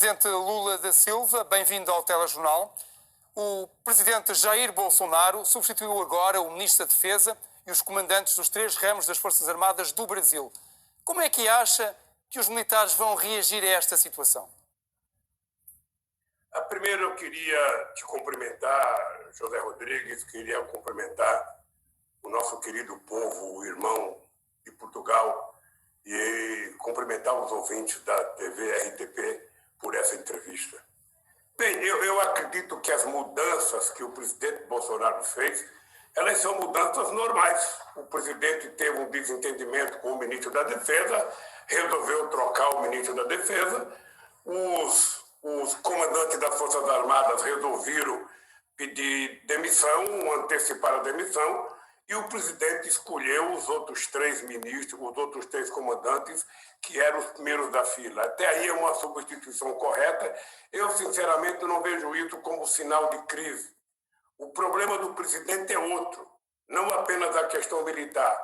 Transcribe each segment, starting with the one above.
Presidente Lula da Silva, bem-vindo ao Telejornal. O presidente Jair Bolsonaro substituiu agora o ministro da Defesa e os comandantes dos três ramos das Forças Armadas do Brasil. Como é que acha que os militares vão reagir a esta situação? Primeiro eu queria te cumprimentar, José Rodrigues, queria cumprimentar o nosso querido povo, o irmão de Portugal, e cumprimentar os ouvintes da TV RTP por essa entrevista. Bem, eu acredito que as mudanças que o presidente Bolsonaro fez, elas são mudanças normais. O presidente teve um desentendimento com o ministro da Defesa, resolveu trocar o ministro da Defesa, os comandantes das Forças Armadas resolveram pedir demissão, antecipar a demissão, e o presidente escolheu os outros três ministros, os outros três comandantes, que eram os primeiros da fila. Até aí é uma substituição correta. Eu, sinceramente, não vejo isso como sinal de crise. O problema do presidente é outro, não apenas a questão militar,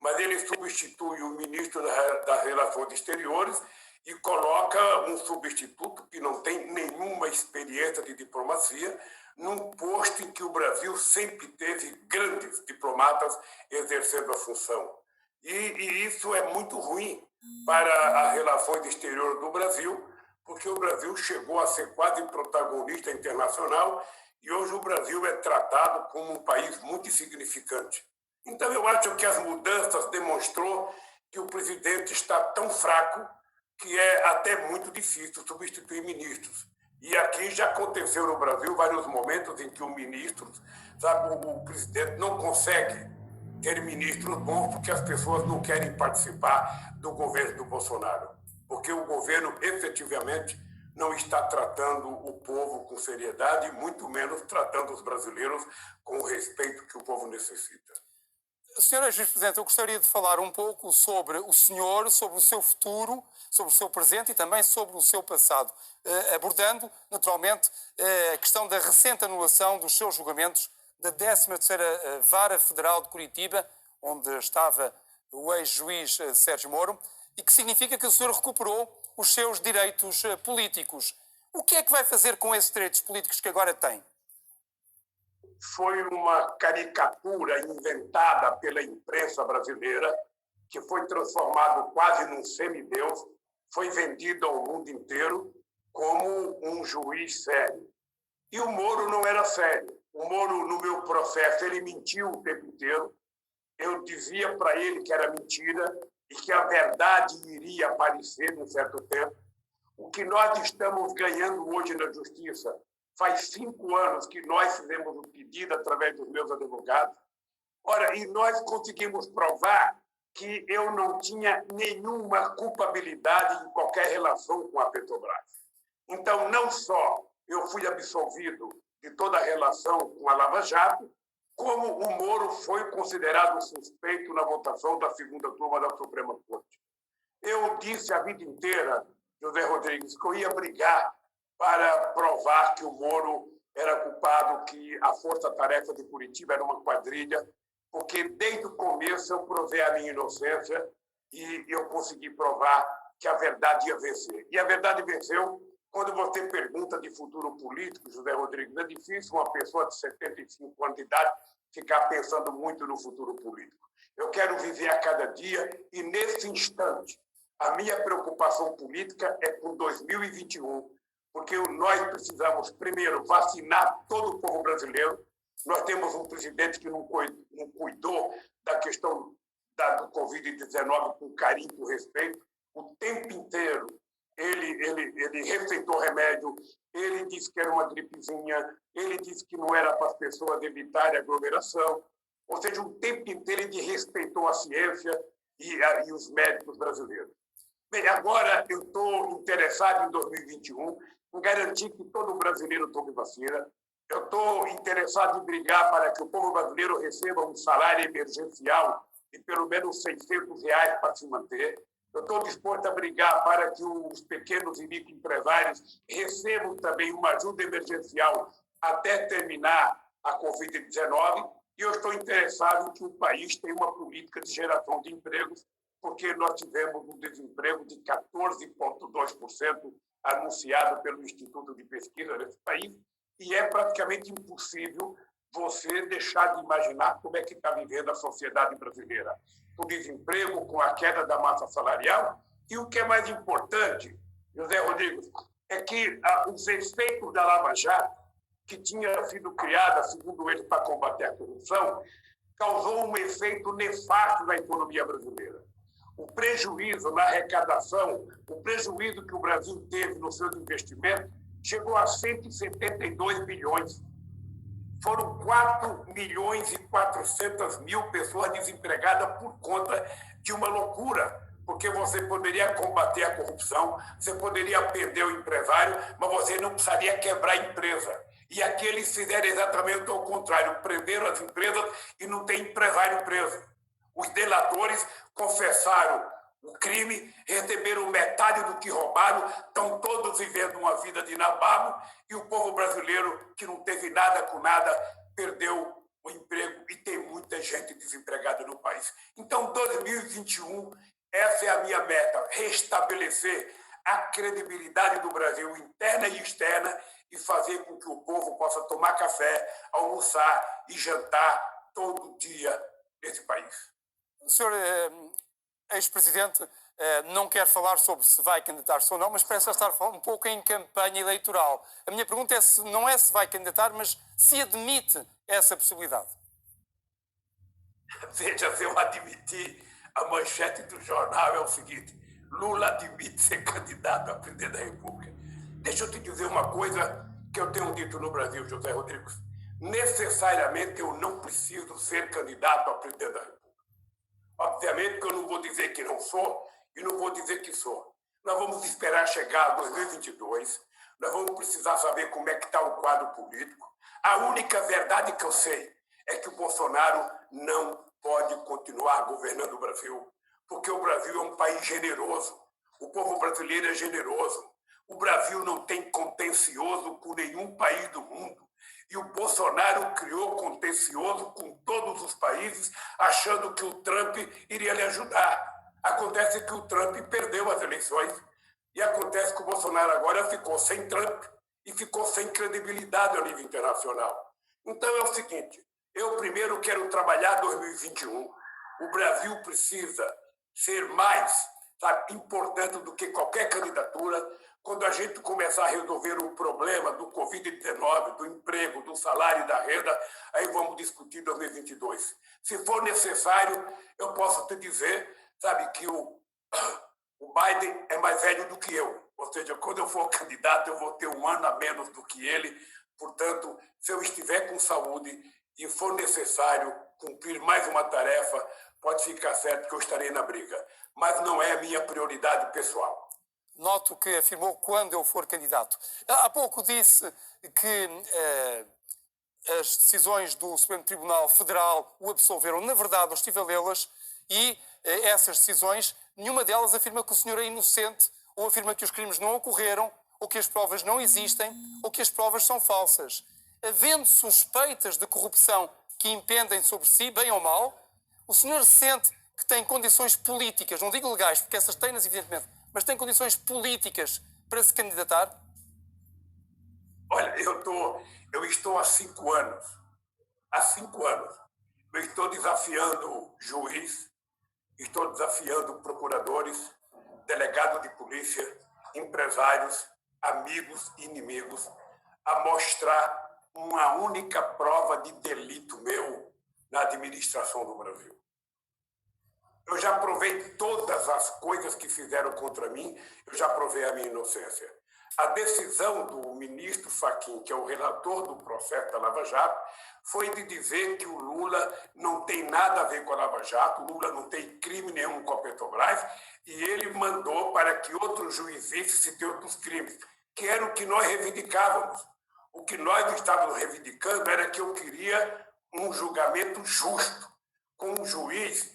mas ele substitui o ministro das Relações Exteriores e coloca um substituto que não tem nenhuma experiência de diplomacia num posto em que o Brasil sempre teve grandes diplomatas exercendo a função. E isso é muito ruim para as relações exteriores do Brasil, porque o Brasil chegou a ser quase protagonista internacional e hoje o Brasil é tratado como um país muito insignificante. Então eu acho que as mudanças demonstrou que o presidente está tão fraco que é até muito difícil substituir ministros. E aqui já aconteceu no Brasil vários momentos em que o ministro, o presidente não consegue ter ministros bons porque as pessoas não querem participar do governo do Bolsonaro. Porque o governo efetivamente não está tratando o povo com seriedade e muito menos tratando os brasileiros com o respeito que o povo necessita. Senhora Juiz-Presidente, eu gostaria de falar um pouco sobre o senhor, sobre o seu futuro, sobre o seu presente e também sobre o seu passado, abordando, naturalmente, a questão da recente anulação dos seus julgamentos da 13ª Vara Federal de Curitiba, onde estava o ex-juiz Sérgio Moro, e que significa que o senhor recuperou os seus direitos políticos. O que é que vai fazer com esses direitos políticos que agora tem? Foi uma caricatura inventada pela imprensa brasileira, que foi transformado quase num semideus, foi vendido ao mundo inteiro como um juiz sério. E o Moro não era sério. O Moro, no meu processo, ele mentiu o tempo inteiro. Eu dizia para ele que era mentira e que a verdade iria aparecer num certo tempo. O que nós estamos ganhando hoje na justiça, faz 5 anos que nós fizemos um pedido através dos meus advogados. Ora, e nós conseguimos provar que eu não tinha nenhuma culpabilidade em qualquer relação com a Petrobras. Então, não só eu fui absolvido de toda a relação com a Lava Jato, como o Moro foi considerado suspeito na votação da segunda turma da Suprema Corte. Eu disse a vida inteira, José Rodrigues, que eu ia brigar para provar que o Moro era culpado, que a Força-Tarefa de Curitiba era uma quadrilha, porque desde o começo eu provei a minha inocência e eu consegui provar que a verdade ia vencer. E a verdade venceu. Quando você pergunta de futuro político, José Rodrigues, é difícil uma pessoa de 75 anos de idade ficar pensando muito no futuro político. Eu quero viver a cada dia e, nesse instante, a minha preocupação política é com 2021, porque nós precisamos, primeiro, vacinar todo o povo brasileiro. Nós temos um presidente que não cuidou da questão do Covid-19 com carinho e com respeito. O tempo inteiro ele receitou remédio, ele disse que era uma gripezinha, ele disse que não era para as pessoas evitarem aglomeração. Ou seja, o tempo inteiro ele respeitou a ciência e os médicos brasileiros. Bem, agora eu estou interessado em 2021 em garantir que todo brasileiro tome vacina. Eu estou interessado em brigar para que o povo brasileiro receba um salário emergencial de pelo menos R$ 600 para se manter. Eu estou disposto a brigar para que os pequenos e microempresários recebam também uma ajuda emergencial até terminar a Covid-19. E eu estou interessado em que o país tenha uma política de geração de empregos, porque nós tivemos um desemprego de 14,2% anunciado pelo Instituto de Pesquisa desse país, e é praticamente impossível você deixar de imaginar como é que está vivendo a sociedade brasileira. O desemprego, com a queda da massa salarial, e o que é mais importante, José Rodrigues, é que os efeitos da Lava Jato, que tinha sido criada, segundo ele, para combater a corrupção, causou um efeito nefasto na economia brasileira. O prejuízo na arrecadação, o prejuízo que o Brasil teve nos seus investimentos, chegou a 172 bilhões. Foram 4 milhões e 400 mil pessoas desempregadas por conta de uma loucura, porque você poderia combater a corrupção, você poderia prender o empresário, mas você não precisaria quebrar a empresa. E aqui eles fizeram exatamente o contrário, prenderam as empresas e não tem empresário preso. Os delatores confessaram o crime, receberam metade do que roubaram, estão todos vivendo uma vida de nababo, e o povo brasileiro, que não teve nada com nada, perdeu o emprego e tem muita gente desempregada no país. Então, 2021, essa é a minha meta, restabelecer a credibilidade do Brasil interna e externa e fazer com que o povo possa tomar café, almoçar e jantar todo dia nesse país. O senhor, ex-presidente, não quer falar sobre se vai candidatar-se ou não, mas parece estar um pouco em campanha eleitoral. A minha pergunta é não é se vai candidatar, mas se admite essa possibilidade. Veja, se eu admitir, a manchete do jornal é o seguinte: Lula admite ser candidato a presidente da República. Deixa eu te dizer uma coisa que eu tenho dito no Brasil, José Rodrigues. Necessariamente eu não preciso ser candidato a presidente da República. Obviamente que eu não vou dizer que não sou e não vou dizer que sou. Nós vamos esperar chegar a 2022, nós vamos precisar saber como é que está o quadro político. A única verdade que eu sei é que o Bolsonaro não pode continuar governando o Brasil, porque o Brasil é um país generoso, o povo brasileiro é generoso, o Brasil não tem contencioso com nenhum país do mundo. E o Bolsonaro criou contencioso com todos os países, achando que o Trump iria lhe ajudar. Acontece que o Trump perdeu as eleições e acontece que o Bolsonaro agora ficou sem Trump e ficou sem credibilidade ao nível internacional. Então é o seguinte, eu primeiro quero trabalhar 2021. O Brasil precisa ser mais, importante do que qualquer candidatura. Quando a gente começar a resolver o problema do Covid-19, do emprego, do salário e da renda, aí vamos discutir 2022. Se for necessário, eu posso te dizer, que o Biden é mais velho do que eu. Ou seja, quando eu for candidato, eu vou ter um ano a menos do que ele. Portanto, se eu estiver com saúde e for necessário cumprir mais uma tarefa, pode ficar certo que eu estarei na briga. Mas não é a minha prioridade pessoal. Noto que afirmou quando eu for candidato. Há pouco disse que as decisões do Supremo Tribunal Federal o absolveram. Na verdade, eu estive a lê-las e essas decisões, nenhuma delas afirma que o senhor é inocente ou afirma que os crimes não ocorreram ou que as provas não existem ou que as provas são falsas. Havendo suspeitas de corrupção que impendem sobre si, bem ou mal, o senhor sente que tem condições políticas, não digo legais, porque essas tem-nas evidentemente, mas tem condições políticas para se candidatar? Olha, eu estou há 5 anos. Há 5 anos. Eu estou desafiando juiz, estou desafiando procuradores, delegados de polícia, empresários, amigos e inimigos, a mostrar uma única prova de delito meu na administração do Brasil. Eu já provei todas as coisas que fizeram contra mim, eu já provei a minha inocência. A decisão do ministro Fachin, que é o relator do processo da Lava Jato, foi de dizer que o Lula não tem nada a ver com a Lava Jato, o Lula não tem crime nenhum com a Petrobras, e ele mandou para que outros juízes se tenham outros crimes, que era o que nós reivindicávamos. O que nós estávamos reivindicando era que eu queria um julgamento justo, com um juiz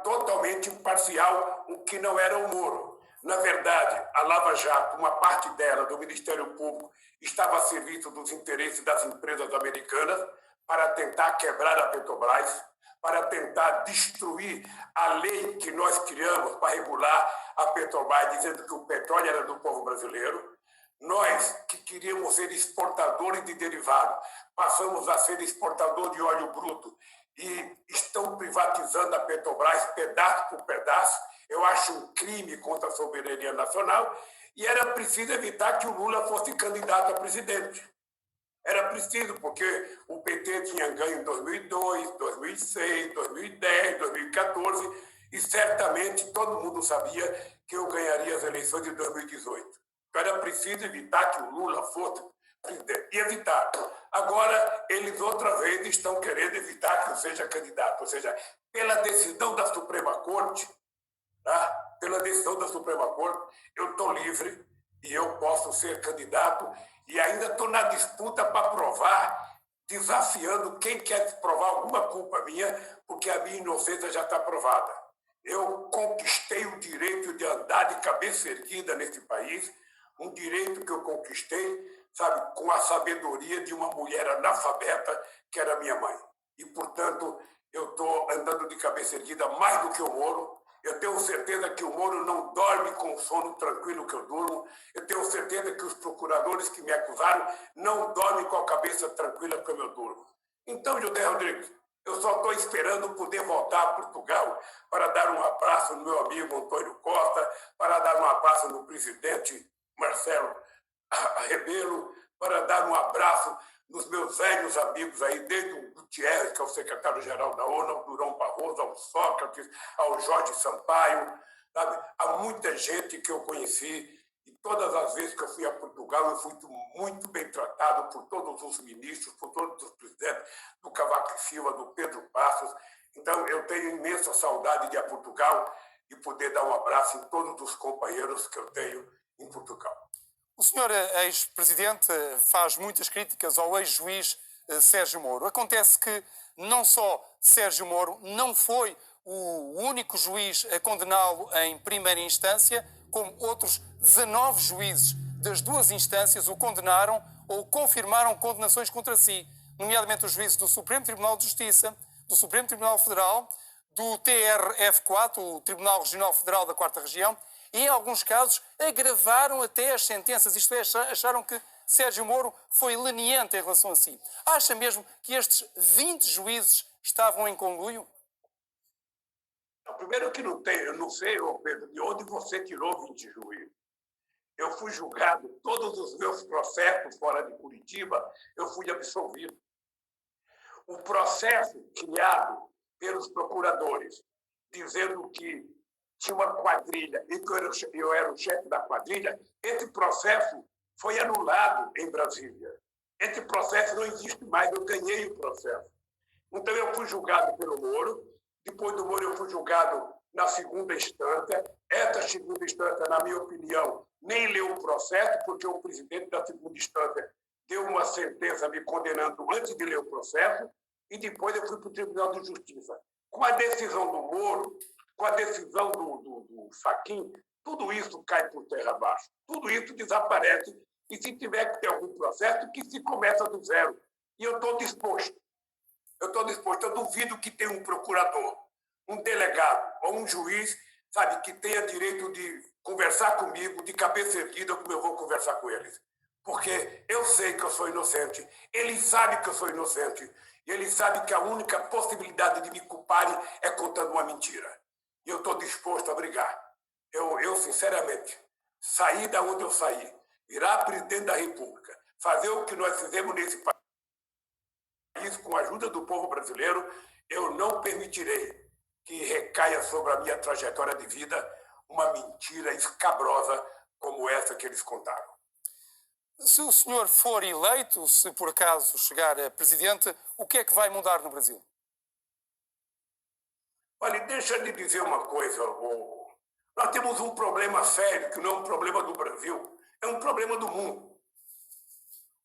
totalmente imparcial, o que não era o Moro. Na verdade, a Lava Jato, uma parte dela, do Ministério Público, estava a serviço dos interesses das empresas americanas para tentar quebrar a Petrobras, para tentar destruir a lei que nós criamos para regular a Petrobras, dizendo que o petróleo era do povo brasileiro. Nós, que queríamos ser exportadores de derivados, passamos a ser exportador de óleo bruto e estão privatizando a Petrobras pedaço por pedaço. Eu acho um crime contra a soberania nacional e era preciso evitar que o Lula fosse candidato a presidente. Era preciso, porque o PT tinha ganho em 2002, 2006, 2010, 2014 e certamente todo mundo sabia que eu ganharia as eleições de 2018. Então era preciso evitar que o Lula fosse presidente. E evitar. Agora, eles outra vez estão querendo evitar que eu seja candidato. Ou seja, pela decisão da Suprema Corte, tá? Pela decisão da Suprema Corte, eu estou livre e eu posso ser candidato e ainda estou na disputa para provar, desafiando quem quer provar alguma culpa minha, porque a minha inocência já está provada. Eu conquistei o direito de andar de cabeça erguida nesse país, um direito que eu conquistei, sabe, com a sabedoria de uma mulher analfabeta, que era minha mãe. E, portanto, eu estou andando de cabeça erguida mais do que o Moro. Eu tenho certeza que o Moro não dorme com o sono tranquilo que eu durmo. Eu tenho certeza que os procuradores que me acusaram não dormem com a cabeça tranquila como eu durmo. Então, José Rodrigues, eu só estou esperando poder voltar a Portugal para dar um abraço no meu amigo Antônio Costa, para dar um abraço no presidente Marcelo Rebelo, para dar um abraço nos meus velhos amigos aí, desde o Gutierrez, que é o secretário-geral da ONU, ao Durão Barroso, ao Sócrates, ao Jorge Sampaio, sabe? Há muita gente que eu conheci e todas as vezes que eu fui a Portugal eu fui muito bem tratado por todos os ministros, por todos os presidentes, do Cavaco Silva, do Pedro Passos. Então eu tenho imensa saudade de ir a Portugal e poder dar um abraço em todos os companheiros que eu tenho em Portugal. O senhor ex-presidente faz muitas críticas ao ex-juiz Sérgio Moro. Acontece que não só Sérgio Moro não foi o único juiz a condená-lo em primeira instância, como outros 19 juízes das duas instâncias o condenaram ou confirmaram condenações contra si, nomeadamente os juízes do Supremo Tribunal de Justiça, do Supremo Tribunal Federal, do TRF4, o Tribunal Regional Federal da 4ª Região, e, em alguns casos, agravaram até as sentenças. Isto é, acharam que Sérgio Moro foi leniente em relação a si. Acha mesmo que estes 20 juízes estavam em conluio? Primeiro que não tem, eu não sei, Pedro, de onde você tirou 20 juízes. Eu fui julgado, todos os meus processos fora de Curitiba, eu fui absolvido. O processo criado pelos procuradores, dizendo que tinha uma quadrilha e que eu era o chefe da quadrilha, esse processo foi anulado em Brasília. Esse processo não existe mais, eu ganhei o processo. Então eu fui julgado pelo Moro, depois do Moro eu fui julgado na segunda instância. Essa segunda instância, na minha opinião, nem leu o processo, porque o presidente da segunda instância deu uma sentença me condenando antes de ler o processo, e depois eu fui para o Tribunal de Justiça. Com a decisão do Moro, com a decisão do Fachin, tudo isso cai por terra abaixo. Tudo isso desaparece. E se tiver que ter algum processo, que se começa do zero. E eu estou disposto. Eu duvido que tenha um procurador, um delegado ou um juiz, sabe, que tenha direito de conversar comigo de cabeça erguida como eu vou conversar com eles. Porque eu sei que eu sou inocente. Ele sabe que eu sou inocente. E ele sabe que a única possibilidade de me culparem é contando uma mentira. E eu estou disposto a brigar. Eu, sinceramente, sair da onde eu saí, virar presidente da República, fazer o que nós fizemos nesse país com a ajuda do povo brasileiro, eu não permitirei que recaia sobre a minha trajetória de vida uma mentira escabrosa como essa que eles contaram. Se o senhor for eleito, se por acaso chegar a presidente, o que é que vai mudar no Brasil? Olha, deixa eu lhe dizer uma coisa. Nós temos um problema sério, que não é um problema do Brasil, é um problema do mundo.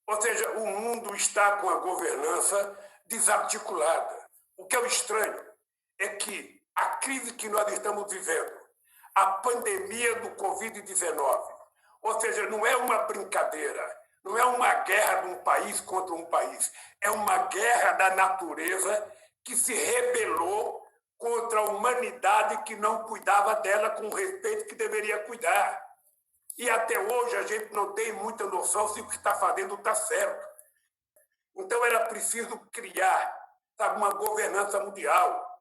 Ou seja, o mundo está com a governança desarticulada. O que é o estranho é que a crise que nós estamos vivendo, a pandemia do Covid-19, ou seja, não é uma brincadeira, não é uma guerra de um país contra um país, é uma guerra da natureza que se rebelou contra a humanidade que não cuidava dela com o respeito que deveria cuidar. E até hoje a gente não tem muita noção se o que está fazendo está certo. Então era preciso criar, sabe, uma governança mundial.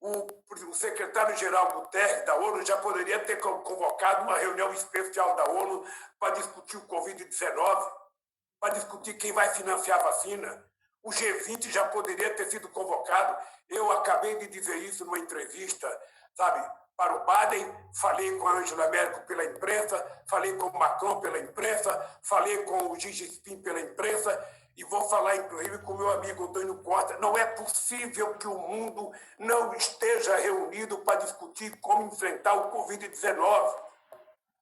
O secretário-geral Guterres da ONU já poderia ter convocado uma reunião especial da ONU para discutir o Covid-19, para discutir quem vai financiar a vacina. O G20 já poderia ter sido convocado. Eu acabei de dizer isso numa entrevista, sabe, para o Biden, falei com a Angela Merkel pela imprensa, falei com o Macron pela imprensa, falei com o Xi Jinping pela imprensa e vou falar, inclusive, com o meu amigo Antônio Costa. Não é possível que o mundo não esteja reunido para discutir como enfrentar o Covid-19.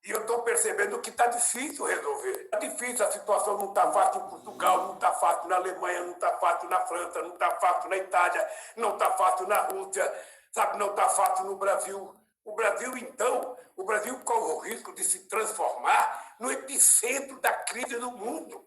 E eu estou percebendo que está difícil resolver. Está difícil, a situação não está fácil em Portugal, não está fácil na Alemanha, não está fácil na França, não está fácil na Itália, não está fácil na Rússia, sabe, não está fácil no Brasil. O Brasil, então, o Brasil corre o risco de se transformar no epicentro da crise do mundo.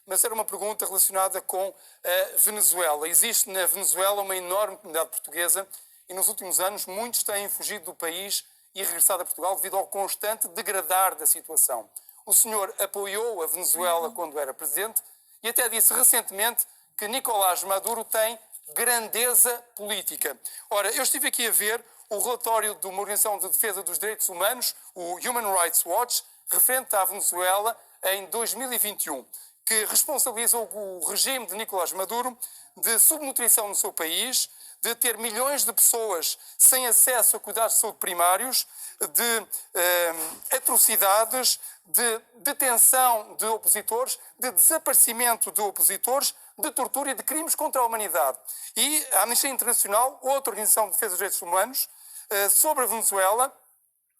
Mas era uma pergunta relacionada com a Venezuela. Existe na Venezuela uma enorme comunidade portuguesa e nos últimos anos muitos têm fugido do país e regressado a Portugal devido ao constante degradar da situação. O senhor apoiou a Venezuela quando era presidente e até disse recentemente que Nicolás Maduro tem grandeza política. Ora, eu estive aqui a ver o relatório de uma organização de defesa dos direitos humanos, o Human Rights Watch, referente à Venezuela em 2021, que responsabiliza o regime de Nicolás Maduro de subnutrição no seu país, de ter milhões de pessoas sem acesso a cuidados de saúde primários, de atrocidades, de detenção de opositores, de desaparecimento de opositores, de tortura e de crimes contra a humanidade. E a Amnistia Internacional, outra organização de defesa dos direitos humanos, sobre a Venezuela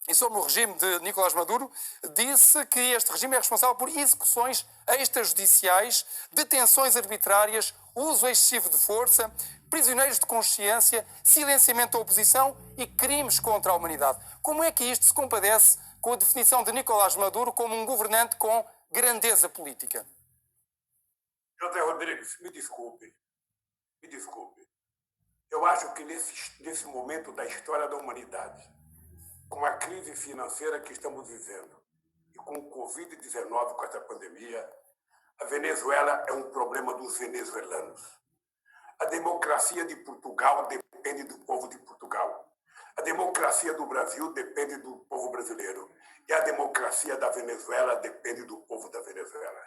e sobre o regime de Nicolás Maduro, disse que este regime é responsável por execuções extrajudiciais, detenções arbitrárias, uso excessivo de força, prisioneiros de consciência, silenciamento da oposição e crimes contra a humanidade. Como é que isto se compadece com a definição de Nicolás Maduro como um governante com grandeza política? José Rodrigues, me desculpe. Eu acho que nesse momento da história da humanidade, com a crise financeira que estamos vivendo e com o Covid-19, com essa pandemia, a Venezuela é um problema dos venezuelanos. A democracia de Portugal depende do povo de Portugal. A democracia do Brasil depende do povo brasileiro. E a democracia da Venezuela depende do povo da Venezuela.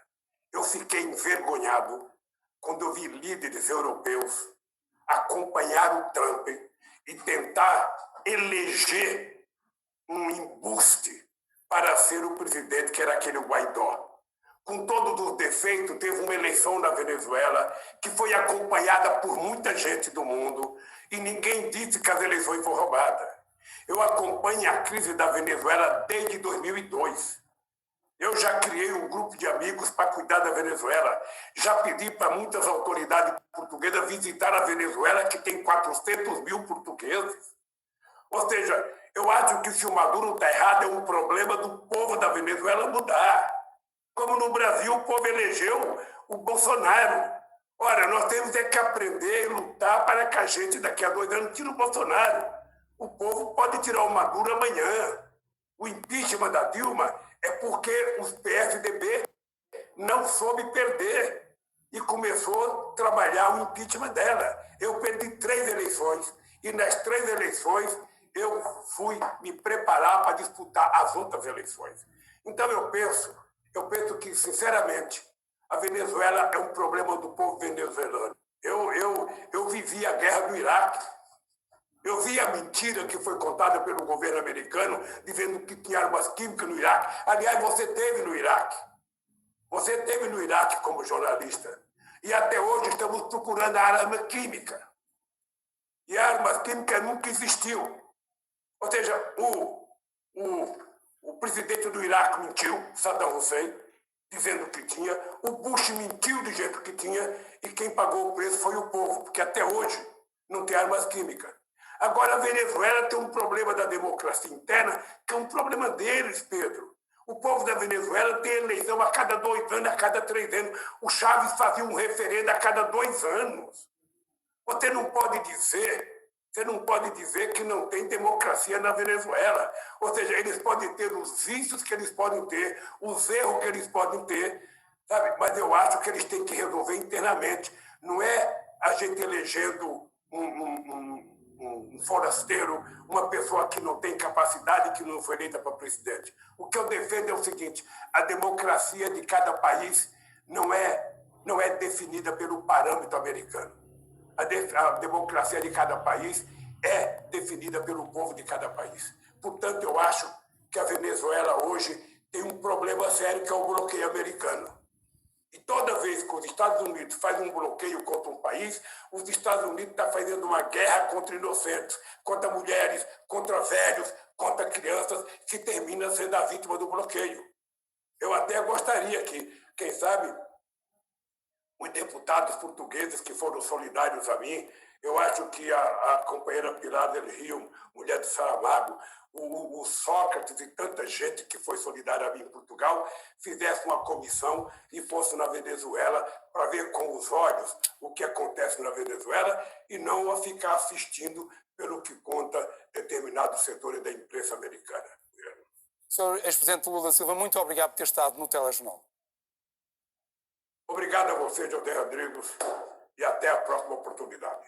Eu fiquei envergonhado quando eu vi líderes europeus acompanhar o Trump e tentar eleger um embuste para ser o presidente, que era aquele Guaidó. Com todos os defeitos, teve uma eleição na Venezuela que foi acompanhada por muita gente do mundo e ninguém disse que as eleições foram roubadas. Eu acompanho a crise da Venezuela desde 2002. Eu já criei um grupo de amigos para cuidar da Venezuela. Já pedi para muitas autoridades portuguesas visitar a Venezuela, que tem 400 mil portugueses. Ou seja, eu acho que se o Maduro está errado, é um problema do povo da Venezuela mudar. Como no Brasil o povo elegeu o Bolsonaro. Ora, nós temos que aprender e lutar para que a gente, daqui a 2 anos, tire o Bolsonaro. O povo pode tirar o Maduro amanhã. O impeachment da Dilma é porque os PSDB não soube perder e começou a trabalhar o impeachment dela. Eu perdi 3 eleições e nas 3 eleições eu fui me preparar para disputar as outras eleições. Então eu penso que, sinceramente, a Venezuela é um problema do povo venezuelano. Eu vivi a guerra do Iraque. Eu vi a mentira que foi contada pelo governo americano, dizendo que tinha armas químicas no Iraque. Aliás, você esteve no Iraque. Você esteve no Iraque como jornalista. E até hoje estamos procurando a arma química. E a arma química nunca existiu. Ou seja, o presidente do Iraque mentiu, Saddam Hussein, dizendo que tinha. O Bush mentiu do jeito que tinha. E quem pagou o preço foi o povo, porque até hoje não tem armas químicas. Agora, a Venezuela tem um problema da democracia interna, que é um problema deles, Pedro. O povo da Venezuela tem eleição a cada 2 anos, a cada 3 anos. O Chávez fazia um referendo a cada 2 anos. Você não pode dizer Você não pode dizer que não tem democracia na Venezuela. Ou seja, eles podem ter os vícios que eles podem ter, os erros que eles podem ter, sabe? Mas eu acho que eles têm que resolver internamente. Não é a gente elegendo um forasteiro, uma pessoa que não tem capacidade, que não foi eleita para presidente. O que eu defendo é o seguinte: a democracia de cada país não é definida pelo parâmetro americano. A democracia de cada país é definida pelo povo de cada país. Portanto, eu acho que a Venezuela hoje tem um problema sério, que é o bloqueio americano. E toda vez que os Estados Unidos fazem um bloqueio contra um país, os Estados Unidos estão fazendo uma guerra contra inocentes, contra mulheres, contra velhos, contra crianças, que termina sendo a vítima do bloqueio. Eu até gostaria que, quem sabe, os deputados portugueses que foram solidários a mim, eu acho que a companheira Pilar del Rio, mulher de Saramago, o Sócrates e tanta gente que foi solidária a mim em Portugal, fizesse uma comissão e fosse na Venezuela para ver com os olhos o que acontece na Venezuela e não a ficar assistindo pelo que conta determinados setores da imprensa americana. Sr. Ex-Presidente Lula da Silva, muito obrigado por ter estado no Telejornal. Obrigado a você, José Rodrigues, e até a próxima oportunidade.